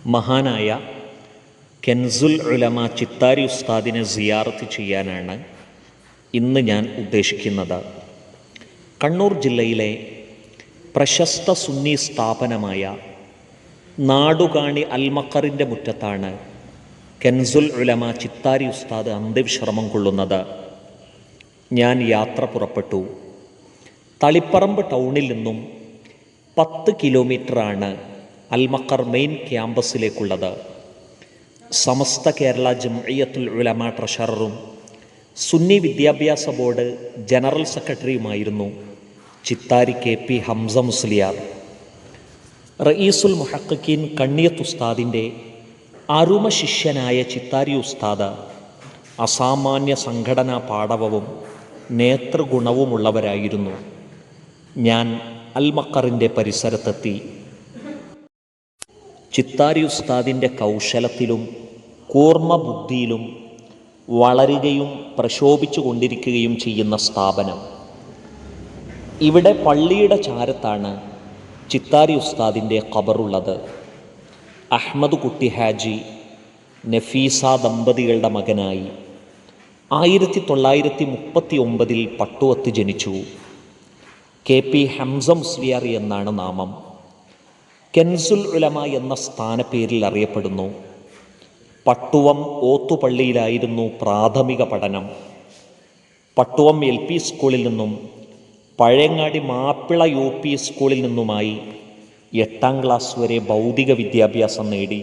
മഹാനായ കെൻസുൽ ഉലമ ചിത്താരി ഉസ്താദിനെ സിയാറത്ത് ചെയ്യാനാണ് ഇന്ന് ഞാൻ ഉദ്ദേശിക്കുന്നത്. കണ്ണൂർ ജില്ലയിലെ പ്രശസ്ത സുന്നി സ്ഥാപനമായ നാടുകാണി അൽമഖറിൻ്റെ മുറ്റത്താണ് കെൻസുൽ ഉലമ ചിത്താരി ഉസ്താദ് അന്ത്യവിശ്രമം കൊള്ളുന്നത്. ഞാൻ യാത്ര പുറപ്പെട്ടു. തളിപ്പറമ്പ് ടൗണിൽ നിന്നും 10 കിലോമീറ്ററാണ് അൽമഖർ മെയിൻ ക്യാമ്പസിലേക്കുള്ളത്. സമസ്ത കേരള ജംഇയ്യത്തുൽ ഉലമ ട്രഷററും സുന്നി വിദ്യാഭ്യാസ ബോർഡ് ജനറൽ സെക്രട്ടറിയുമായിരുന്നു ചിത്താരി KP ഹംസ മുസ്ലിയാർ. റഈസുൽ മുഹഖഖീൻ കണ്ണിയത്ത് ഉസ്താദിൻ്റെ അരുമ ശിഷ്യനായ ചിത്താരി ഉസ്താദ് അസാമാന്യ സംഘടനാ പാടവവും നേതൃഗുണവുമുള്ളവരായിരുന്നു. ഞാൻ അൽമഖറിൻ്റെ പരിസരത്തെത്തി. ചിത്താരി ഉസ്താദിൻ്റെ കൗശലത്തിലും കൂർമ്മബുദ്ധിയിലും വളരുകയും പ്രശോഭിച്ചു കൊണ്ടിരിക്കുകയും ചെയ്യുന്ന സ്ഥാപനം. ഇവിടെ പള്ളിയുടെ ചാരത്താണ് ചിത്താരി ഉസ്താദിൻ്റെ ഖബറുള്ളത്. അഹ്മദ് കുട്ടി ഹാജി, നഫീസ ദമ്പതികളുടെ മകനായി 1939 പട്ടുവത്ത് ജനിച്ചു. KP ഹംസ മുസ്ലിയാർ എന്നാണ് നാമം. കെൻസുൽ ഉലമ എന്ന സ്ഥാനപ്പേരിൽ അറിയപ്പെടുന്നു. പട്ടുവം ഓത്തുപള്ളിയിലായിരുന്നു പ്രാഥമിക പഠനം. പട്ടുവം LP സ്കൂളിൽ നിന്നും പഴയങ്ങാടി മാപ്പിള UP സ്കൂളിൽ നിന്നുമായി 8ാം ക്ലാസ് വരെ ഭൗതിക വിദ്യാഭ്യാസം നേടി.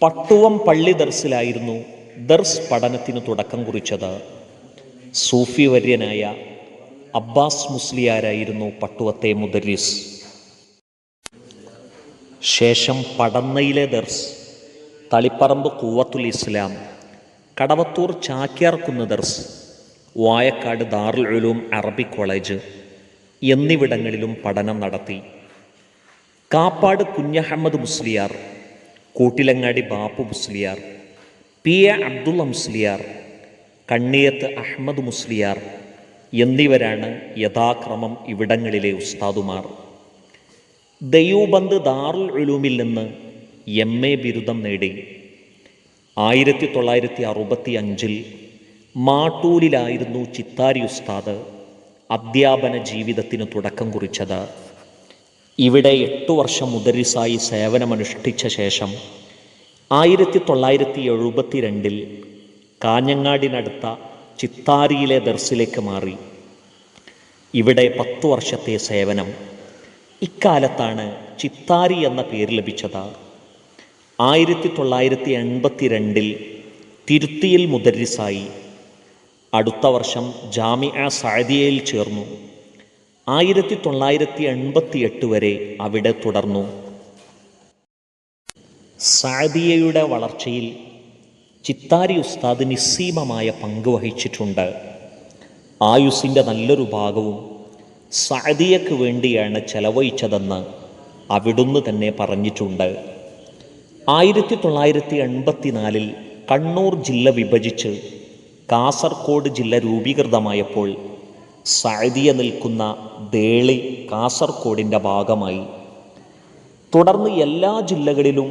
പട്ടുവം പള്ളി ദർസിലായിരുന്നു ദർസ് പഠനത്തിന് തുടക്കം കുറിച്ചത്. സൂഫി വര്യനായ അബ്ബാസ് മുസ്ലിയാരായിരുന്നു പട്ടുവത്തെ മുദരിസ്. ശേഷം പടന്നയിലെ ദർസ്, തളിപ്പറമ്പ് ഖുവത്തുൽ ഇസ്ലാം, കടവത്തൂർ ചാക്യാർകുന്ന് ദർസ്, വായക്കാട് ദാറുൽ ഉലൂം അറബിക് കോളേജ് എന്നിവിടങ്ങളിലും പഠനം നടത്തി. കാപ്പാട് കുഞ്ഞഹമ്മദ് മുസ്ലിയാർ, കൂട്ടിലങ്ങാടി ബാപ്പു മുസ്ലിയാർ, PA അബ്ദുള്ള മുസ്ലിയാർ, കണ്ണിയത്ത് അഹമ്മദ് മുസ്ലിയാർ എന്നിവരാണ് യഥാക്രമം ഇവിടങ്ങളിലെ ഉസ്താദുമാർ. ദയൂബന്ദ് ദാറുൽ ഉലൂമിൽ നിന്ന് MA ബിരുദം നേടി. 1965 മാട്ടൂലിലായിരുന്നു ചിത്താരി ഉസ്താദ് അധ്യാപന ജീവിതത്തിന് തുടക്കം കുറിച്ചത്. ഇവിടെ 8 വർഷം മുദരിസായി സേവനമനുഷ്ഠിച്ച ശേഷം 1972 കാഞ്ഞങ്ങാടിനടുത്ത ചിത്താരിയിലെ ദർസിലേക്ക് മാറി. ഇവിടെ 10 വർഷത്തെ സേവനം. ഇക്കാലത്താണ് ചിത്താരി എന്ന പേര് ലഭിച്ചത്. 1982 തിരുത്തിയിൽ മുദരിസായി. അടുത്ത വർഷം ജാമിഅ സഅദിയയിൽ ചേർന്നു. 1988 വരെ അവിടെ തുടർന്നു. സഅദിയയുടെ വളർച്ചയിൽ ചിത്താരി ഉസ്താദ് നിസ്സീമമായ പങ്ക് വഹിച്ചിട്ടുണ്ട്. ആയുസ്സിൻ്റെ നല്ലൊരു ഭാഗവും സഅദിയക്ക് വേണ്ടിയാണ് ചെലവഴിച്ചതെന്ന് അവിടുന്ന് തന്നെ പറഞ്ഞിട്ടുണ്ട്. 1984 കണ്ണൂർ ജില്ല വിഭജിച്ച് കാസർഗോഡ് ജില്ല രൂപീകൃതമായപ്പോൾ സഅദിയ നിൽക്കുന്ന ദേളി കാസർഗോഡിൻ്റെ ഭാഗമായി. തുടർന്ന് എല്ലാ ജില്ലകളിലും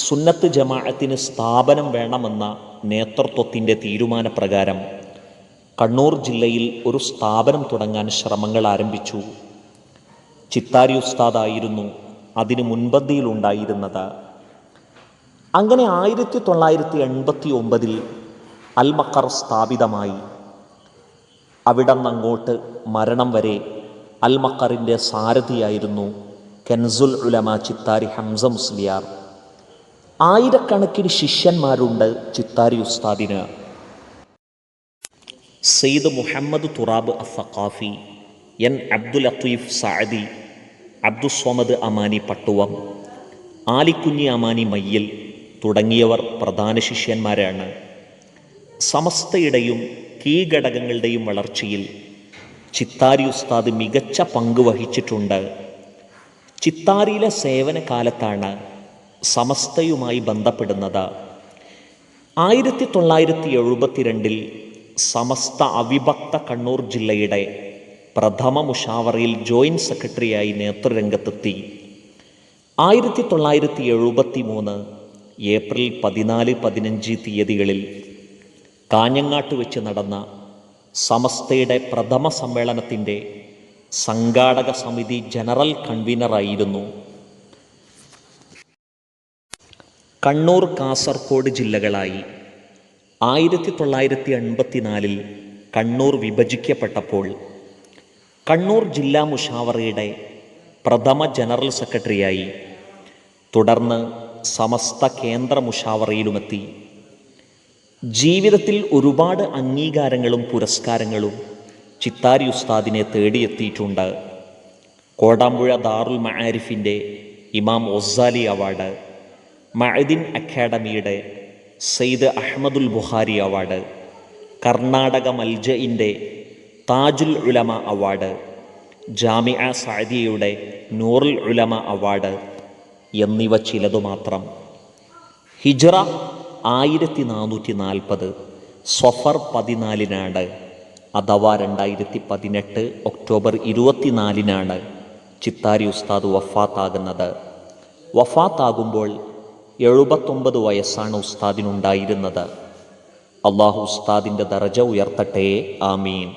സുന്നത്ത് ജമാഅത്തിന് സ്ഥാപനം വേണമെന്ന നേതൃത്വത്തിൻ്റെ തീരുമാനപ്രകാരം കണ്ണൂർ ജില്ലയിൽ ഒരു സ്ഥാപനം തുടങ്ങാൻ ശ്രമങ്ങൾ ആരംഭിച്ചു. ചിത്താരി ഉസ്താദായിരുന്നു അതിന് മുൻപന്തിയിലുണ്ടായിരുന്നത്. അങ്ങനെ 1989 അൽമഖർ സ്ഥാപിതമായി. അവിടെ നിന്നങ്ങോട്ട് മരണം വരെ അൽമഖറിൻ്റെ സാരഥിയായിരുന്നു കെൻസുൽ ഉലമ ചിത്താരി ഹംസ മുസ്ലിയാർ. ആയിരക്കണക്കിന് ശിഷ്യന്മാരുണ്ട് ചിത്താരി ഉസ്താദിന്. സെയ്ദ് മുഹമ്മദ് തുറാബ് അസ്സഖാഫി, N അബ്ദുൽ ലത്തീഫ് സഅദി, അബ്ദുസ്വമദ് അമാനി പട്ടുവം, ആലിക്കുഞ്ഞി അമാനി മയ്യിൽ തുടങ്ങിയവർ പ്രധാന ശിഷ്യന്മാരാണ്. സമസ്തയുടെയും കീഘടകങ്ങളുടെയും വളർച്ചയിൽ ചിത്താരി ഉസ്താദ് മികച്ച പങ്ക് വഹിച്ചിട്ടുണ്ട്. ചിത്താരിയിലെ സേവന കാലത്താണ് സമസ്തയുമായി ബന്ധപ്പെടുന്നത്. 1972 സമസ്ത അവിഭക്ത കണ്ണൂർ ജില്ലയുടെ പ്രഥമ മുഷാവറയിൽ ജോയിൻറ്റ് സെക്രട്ടറിയായി നേതൃരംഗത്തെത്തി. 1973 ഏപ്രിൽ 14-15 തീയതികളിൽ കാഞ്ഞങ്ങാട്ട് വെച്ച് നടന്ന സമസ്തയുടെ പ്രഥമ സമ്മേളനത്തിൻ്റെ സംഘാടക സമിതി ജനറൽ കൺവീനറായിരുന്നു. കണ്ണൂർ, കാസർഗോഡ് ജില്ലകളായി 1984 കണ്ണൂർ വിഭജിക്കപ്പെട്ടപ്പോൾ കണ്ണൂർ ജില്ലാ മുഷാവറയുടെ പ്രഥമ ജനറൽ സെക്രട്ടറിയായി, തുടർന്ന് സമസ്ത കേന്ദ്ര മുഷാവറയിലുമെത്തി. ജീവിതത്തിൽ ഒരുപാട് അംഗീകാരങ്ങളും പുരസ്കാരങ്ങളും ചിത്താരി ഉസ്താദിനെ തേടിയെത്തിയിട്ടുണ്ട്. കോടാമ്പുഴ ദാറുൽ മആരിഫിൻ്റെ ഇമാം ഒസാലി അവാർഡ്, മഅദിൻ അക്കാഡമിയുടെ സയ്യിദ് അഹ്മദുൽ ബുഖാരി അവാർഡ്, കർണാടക മൽജഇൻ്റെ താജുൽ ഉലമ അവാർഡ്, ജാമിഅ സഅദിയയുടെ നൂറുൽ ഉലമ അവാർഡ് എന്നിവ ചിലതുമാത്രം. ഹിജ്റ 1440 സ്വഫർ 14 അഥവാ 2018 ഒക്ടോബർ 24 ചിത്താരി ഉസ്താദ് വഫാത്താകുന്നത്. വഫാത്താകുമ്പോൾ 79 വയസ്സാണ് ഉസ്താദിനുണ്ടായിരുന്നത്. അള്ളാഹു ഉസ്താദിൻ്റെ ദറജ ഉയർത്തട്ടെ, ആമീൻ.